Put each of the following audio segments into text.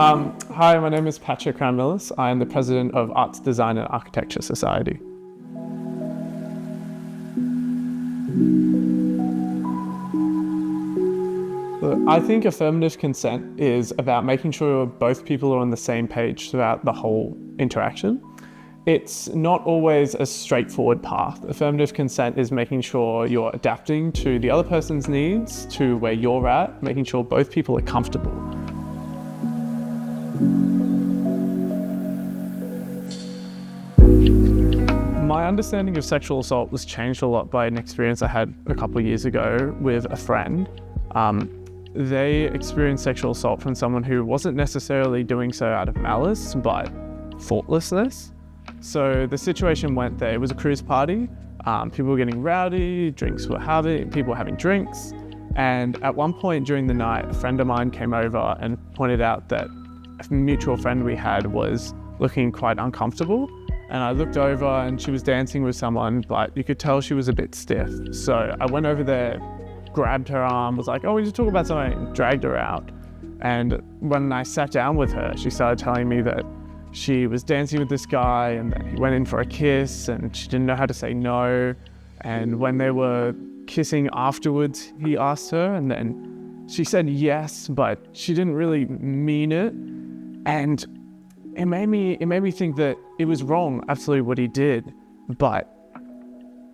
Hi, my name is Patrick Crown-Milliss. I am the president of Arts, Design and Architecture Society. I think affirmative consent is about making sure both people are on the same page throughout the whole interaction. It's not always a straightforward path. Affirmative consent is making sure you're adapting to the other person's needs, to where you're at, making sure both people are comfortable. My understanding of sexual assault was changed a lot by an experience I had a couple of years ago with a friend. They experienced sexual assault from someone who wasn't necessarily doing so out of malice, but thoughtlessness. So the situation went there. It was a cruise party. People were getting rowdy, people were having drinks. And at one point during the night, a friend of mine came over and pointed out that a mutual friend we had was looking quite uncomfortable. And I looked over and she was dancing with someone, but you could tell she was a bit stiff. So I went over there, grabbed her arm, was like, oh, we should talk about something, and dragged her out. And when I sat down with her, she started telling me that she was dancing with this guy and that he went in for a kiss and she didn't know how to say no. And when they were kissing afterwards, he asked her and then she said yes, but she didn't really mean it. And it made me think that it was wrong, absolutely what he did, but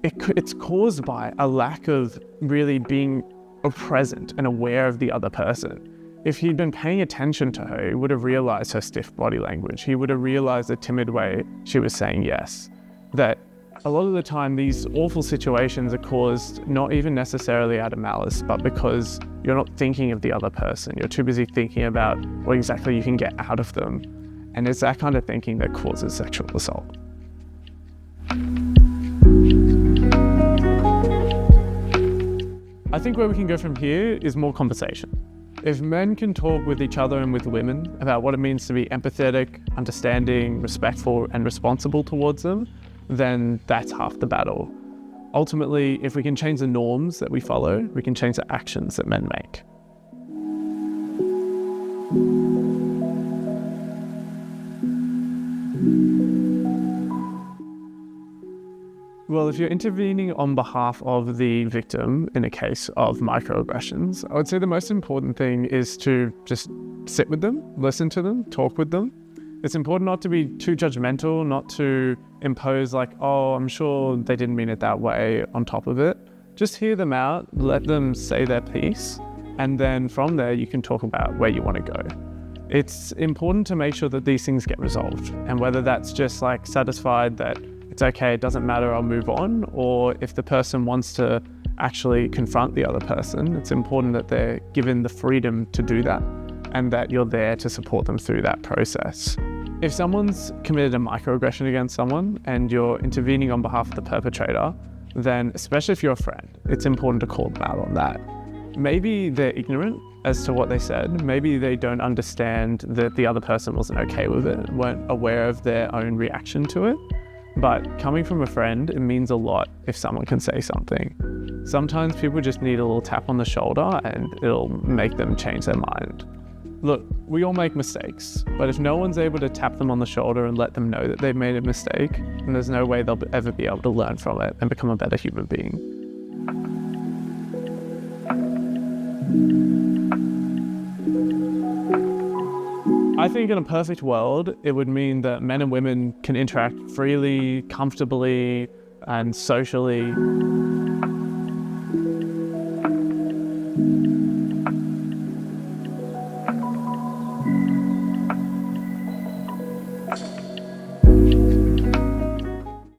it's caused by a lack of really being present and aware of the other person. If he'd been paying attention to her, he would have realized her stiff body language. He would have realized the timid way she was saying yes. That a lot of the time, these awful situations are caused not even necessarily out of malice, but because you're not thinking of the other person. You're too busy thinking about what exactly you can get out of them. And it's that kind of thinking that causes sexual assault. I think where we can go from here is more conversation. If men can talk with each other and with women about what it means to be empathetic, understanding, respectful, and responsible towards them, then that's half the battle. Ultimately, if we can change the norms that we follow, we can change the actions that men make. Well, if you're intervening on behalf of the victim in a case of microaggressions, I would say the most important thing is to just sit with them, listen to them, talk with them. It's important not to be too judgmental, not to impose like, oh, I'm sure they didn't mean it that way on top of it. Just hear them out, let them say their piece, and then from there you can talk about where you want to go. It's important to make sure that these things get resolved, and whether that's just like satisfied that it's okay, it doesn't matter, I'll move on, or if the person wants to actually confront the other person, it's important that they're given the freedom to do that and that you're there to support them through that process. If someone's committed a microaggression against someone and you're intervening on behalf of the perpetrator, then especially if you're a friend, it's important to call them out on that. Maybe they're ignorant as to what they said. Maybe they don't understand that the other person wasn't okay with it, weren't aware of their own reaction to it. But coming from a friend, it means a lot if someone can say something. Sometimes people just need a little tap on the shoulder and it'll make them change their mind. Look, we all make mistakes, but if no one's able to tap them on the shoulder and let them know that they've made a mistake, then there's no way they'll ever be able to learn from it and become a better human being. I think in a perfect world, it would mean that men and women can interact freely, comfortably, and socially.